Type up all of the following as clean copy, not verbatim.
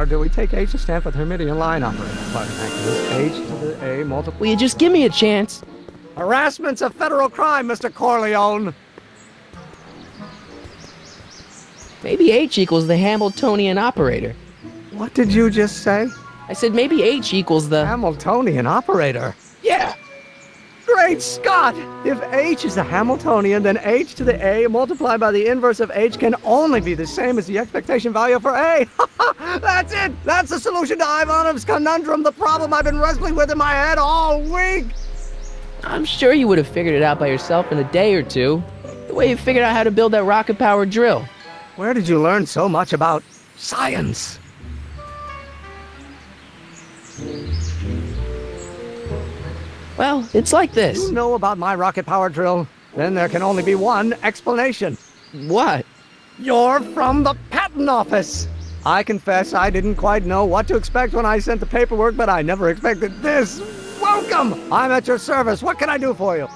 do we take H to stand for Hermitian line operator? H to the A multiple. Will you just give me a chance? Harassment's a federal crime, Mr. Corleone. Maybe H equals the Hamiltonian operator. What did you just say? I said maybe H equals the... Hamiltonian operator? Yeah! Great Scott! If H is the Hamiltonian, then H to the A multiplied by the inverse of H can only be the same as the expectation value for A. That's it! That's the solution to Ivanov's conundrum, the problem I've been wrestling with in my head all week! I'm sure you would have figured it out by yourself in a day or two. The way you figured out how to build that rocket-powered drill. Where did you learn so much about science? Well, it's like this. You know about my rocket-powered drill? Then there can only be one explanation. What? You're from the patent office! I confess I didn't quite know what to expect when I sent the paperwork, but I never expected this. Welcome! I'm at your service. What can I do for you?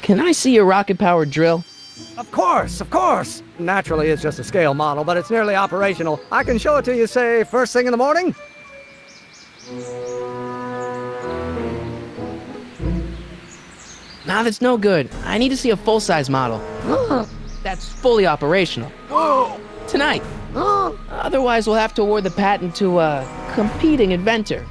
Can I see your rocket-powered drill? Of course, of course! Naturally, it's just a scale model, but it's nearly operational. I can show it to you, say, first thing in the morning? Nah, that's no good. I need to see a full-size model. That's fully operational. Tonight. Otherwise, we'll have to award the patent to a competing inventor,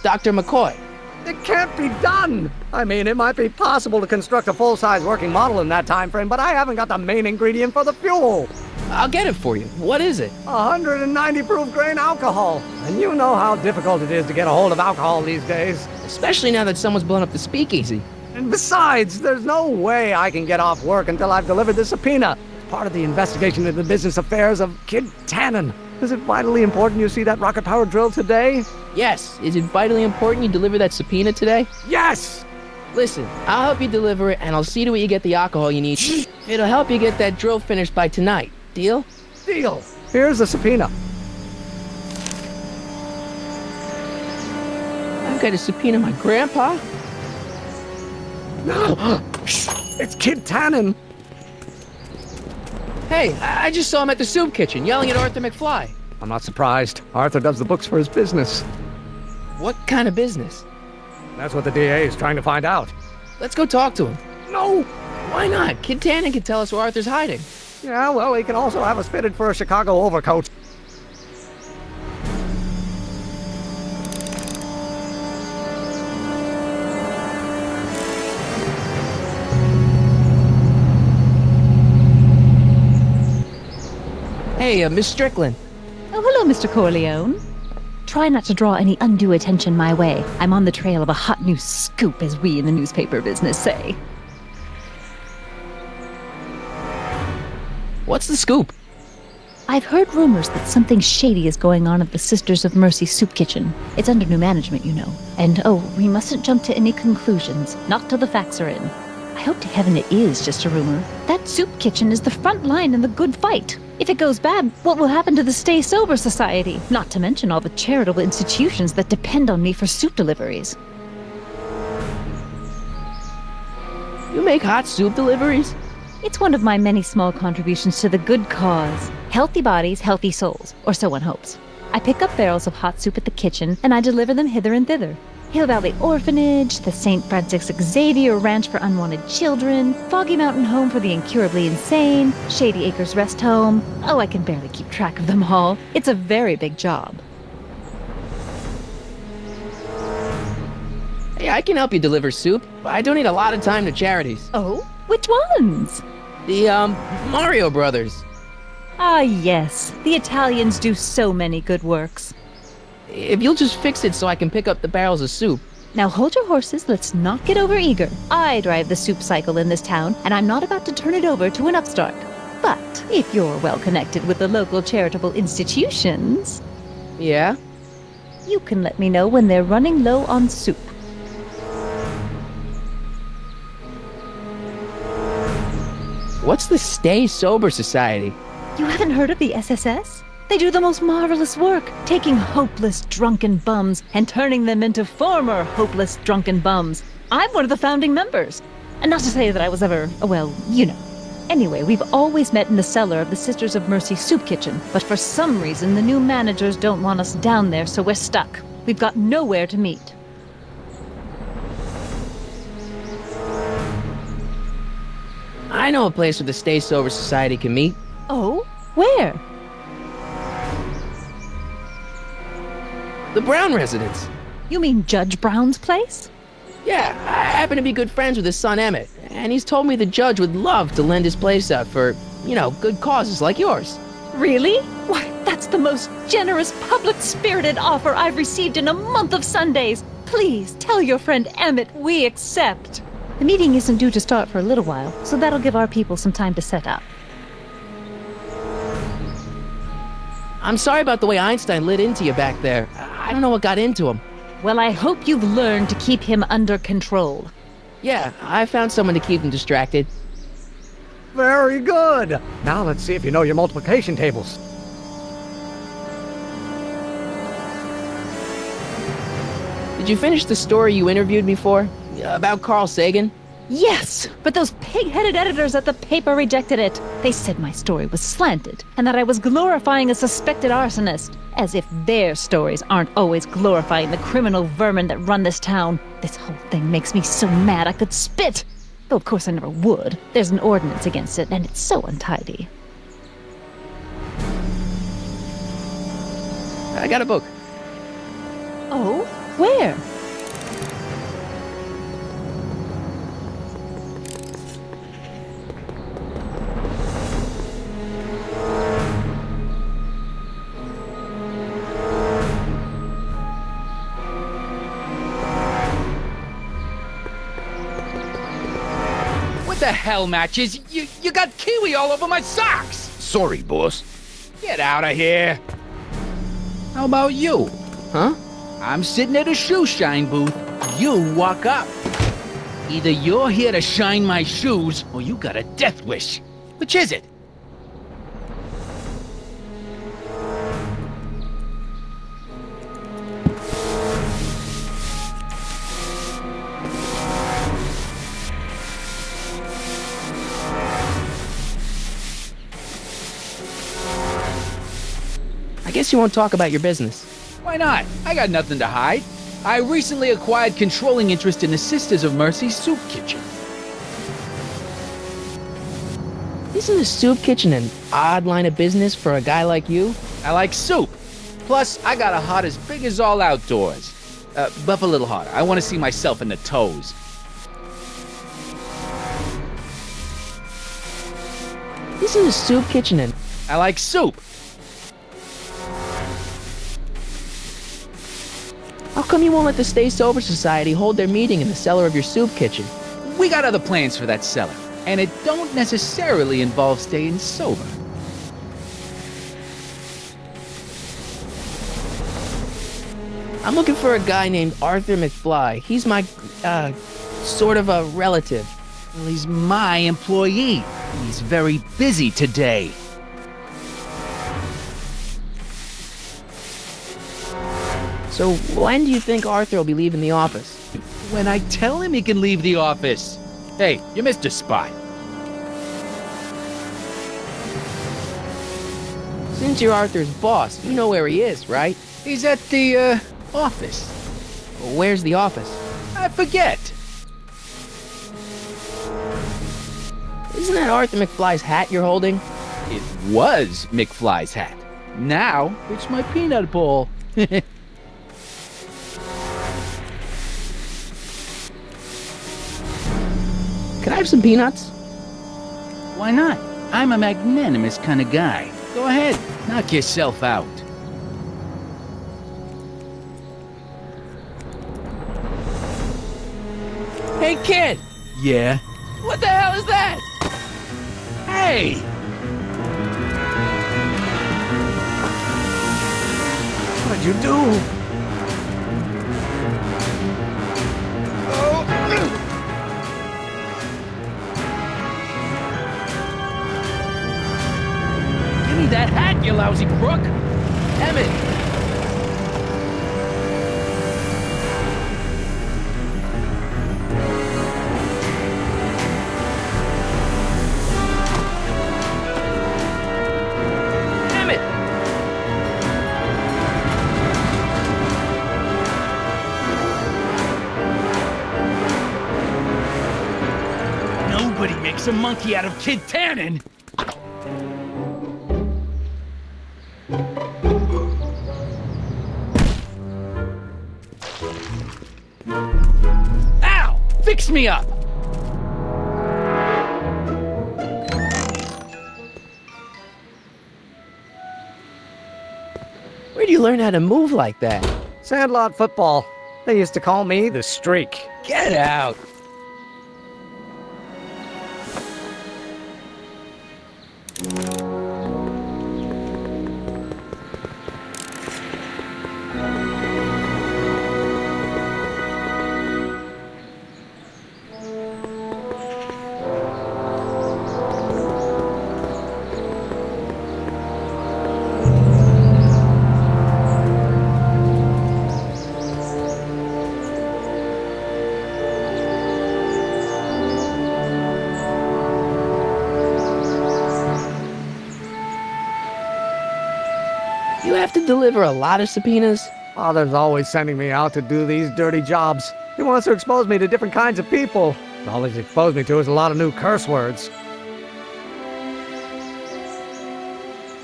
Dr. McCoy. It can't be done! I mean, it might be possible to construct a full-size working model in that time frame, but I haven't got the main ingredient for the fuel. I'll get it for you. What is it? 190 proof grain alcohol. And you know how difficult it is to get a hold of alcohol these days. Especially now that someone's blown up the speakeasy. And besides, there's no way I can get off work until I've delivered the subpoena. It's part of the investigation into the business affairs of Kid Tannen. Is it vitally important you see that rocket-powered drill today? Yes. Is it vitally important you deliver that subpoena today? Yes! Listen, I'll help you deliver it, and I'll see to it you get the alcohol you need. It'll help you get that drill finished by tonight. Deal? Deal. Here's the subpoena. I've got to subpoena my grandpa? It's Kid Tannen. Hey, I just saw him at the soup kitchen, yelling at Arthur McFly. I'm not surprised. Arthur does the books for his business. What kind of business? That's what the DA is trying to find out. Let's go talk to him. No! Why not? Kid Tannen can tell us where Arthur's hiding. Yeah, well, he can also have us fitted for a Chicago overcoat. Hey, Miss Strickland. Oh, hello, Mr. Corleone. Try not to draw any undue attention my way. I'm on the trail of a hot new scoop, as we in the newspaper business say. What's the scoop? I've heard rumors that something shady is going on at the Sisters of Mercy soup kitchen. It's under new management, you know. And, we mustn't jump to any conclusions. Not till the facts are in. I hope to heaven it is just a rumor. That soup kitchen is the front line in the good fight. If it goes bad, what will happen to the Stay Sober Society? Not to mention all the charitable institutions that depend on me for soup deliveries. You make hot soup deliveries? It's one of my many small contributions to the good cause. Healthy bodies, healthy souls, or so one hopes. I pick up barrels of hot soup at the kitchen, and I deliver them hither and thither. Hill Valley Orphanage, the St. Francis Xavier Ranch for Unwanted Children, Foggy Mountain Home for the Incurably Insane, Shady Acres Rest Home. Oh, I can barely keep track of them all. It's a very big job. Hey, I can help you deliver soup, but I donate a lot of time to charities. Oh? Which ones? The, Mario Brothers. Ah, yes. The Italians do so many good works. If you'll just fix it so I can pick up the barrels of soup. Now hold your horses, let's not get overeager. I drive the soup cycle in this town, and I'm not about to turn it over to an upstart. But if you're well connected with the local charitable institutions... Yeah? You can let me know when they're running low on soup. What's the Stay Sober Society? You haven't heard of the SSS? They do the most marvelous work, taking hopeless drunken bums and turning them into former hopeless drunken bums. I'm one of the founding members. And not to say that I was ever, well, you know. Anyway, we've always met in the cellar of the Sisters of Mercy soup kitchen, but for some reason the new managers don't want us down there, so we're stuck. We've got nowhere to meet. I know a place where the Stay Sober Society can meet. Oh? Where? The Brown residence. You mean Judge Brown's place? Yeah, I happen to be good friends with his son Emmett, and he's told me the judge would love to lend his place out for, good causes like yours. Really? Why, that's the most generous, public-spirited offer I've received in a month of Sundays. Please, tell your friend Emmett we accept. The meeting isn't due to start for a little while, so that'll give our people some time to set up. I'm sorry about the way Einstein lit into you back there. I don't know what got into him. Well, I hope you've learned to keep him under control. Yeah, I found someone to keep him distracted. Very good. Now let's see if you know your multiplication tables. Did you finish the story you interviewed me for? About Carl Sagan? Yes, but those pig-headed editors at the paper rejected it. They said my story was slanted, and that I was glorifying a suspected arsonist. As if their stories aren't always glorifying the criminal vermin that run this town. This whole thing makes me so mad I could spit. Though of course I never would. There's an ordinance against it, and it's so untidy. I got a book. Oh? Where? What the hell, Matches? You got kiwi all over my socks! Sorry, boss. Get out of here! How about you? Huh? I'm sitting at a shoe shine booth. You walk up. Either you're here to shine my shoes, or you got a death wish. Which is it? I guess you won't talk about your business. Why not? I got nothing to hide. I recently acquired controlling interest in the Sisters of Mercy soup kitchen. Isn't a soup kitchen an odd line of business for a guy like you? I like soup. Plus, I got a heart as big as all outdoors. Buff a little harder. I want to see myself in the toes. Isn't a soup kitchen an... I like soup. How come you won't let the Stay Sober Society hold their meeting in the cellar of your soup kitchen? We got other plans for that cellar, and it don't necessarily involve staying sober. I'm looking for a guy named Arthur McFly. He's my, sort of a relative. Well, he's my employee. He's very busy today. So when do you think Arthur will be leaving the office? When I tell him he can leave the office. Hey, you missed a spot. Since you're Arthur's boss, you know where he is, right? He's at the, office. Well, where's the office? I forget. Isn't that Arthur McFly's hat you're holding? It was McFly's hat. Now, it's my peanut bowl. Can I have some peanuts? Why not? I'm a magnanimous kind of guy. Go ahead, knock yourself out. Hey, kid! Yeah? What the hell is that? Hey! What'd you do? Give me that hat, you lousy crook! Emmett! some monkey out of Kid Tannen. Ow! Fix me up! Where'd you learn how to move like that? Sandlot football. They used to call me the Streak. Get out! You have to deliver a lot of subpoenas? Father's always sending me out to do these dirty jobs. He wants to expose me to different kinds of people. All he's exposed me to is a lot of new curse words.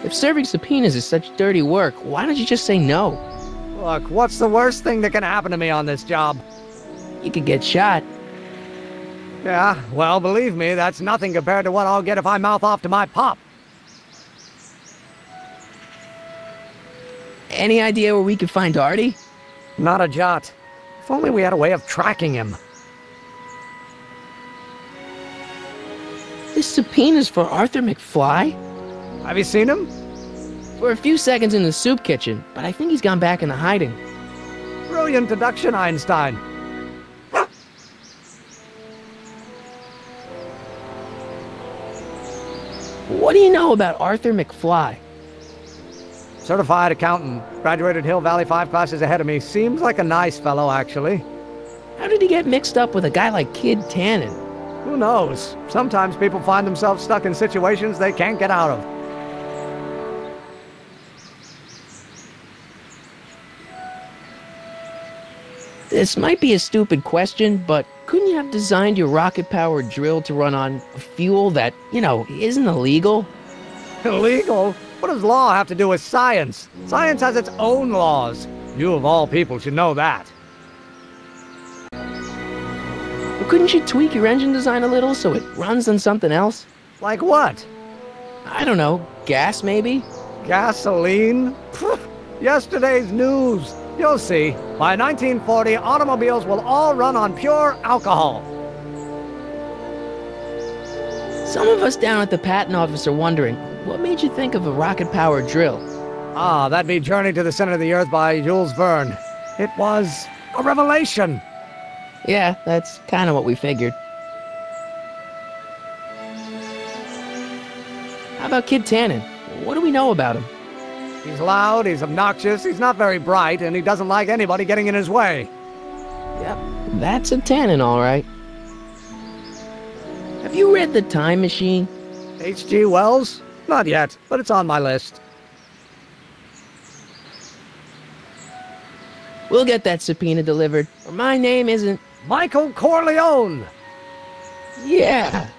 If serving subpoenas is such dirty work, why don't you just say no? Look, what's the worst thing that can happen to me on this job? You could get shot. Yeah, well, believe me, that's nothing compared to what I'll get if I mouth off to my pop. Any idea where we could find Artie? Not a jot. If only we had a way of tracking him. This subpoena's for Arthur McFly? Have you seen him? For a few seconds in the soup kitchen, but I think he's gone back into hiding. Brilliant deduction, Einstein. What do you know about Arthur McFly? Certified accountant. Graduated Hill Valley 5 classes ahead of me. Seems like a nice fellow, actually. How did he get mixed up with a guy like Kid Tannen? Who knows? Sometimes people find themselves stuck in situations they can't get out of. This might be a stupid question, but couldn't you have designed your rocket-powered drill to run on fuel that, isn't illegal? Illegal? What does law have to do with science? Science has its own laws. You of all people should know that. But couldn't you tweak your engine design a little so it runs on something else? Like what? I don't know, gas maybe? Gasoline? Pfft, yesterday's news. You'll see. By 1940, automobiles will all run on pure alcohol. Some of us down at the patent office are wondering, what made you think of a rocket-powered drill? Ah, that'd be Journey to the Center of the Earth by Jules Verne. It was a revelation. Yeah, that's kind of what we figured. How about Kid Tannen? What do we know about him? He's loud, he's obnoxious, he's not very bright, and he doesn't like anybody getting in his way. Yep, that's a Tannen, all right. Have you read The Time Machine? H.G. Wells? Not yet, but it's on my list. We'll get that subpoena delivered, or my name isn't... Michael Corleone! Yeah!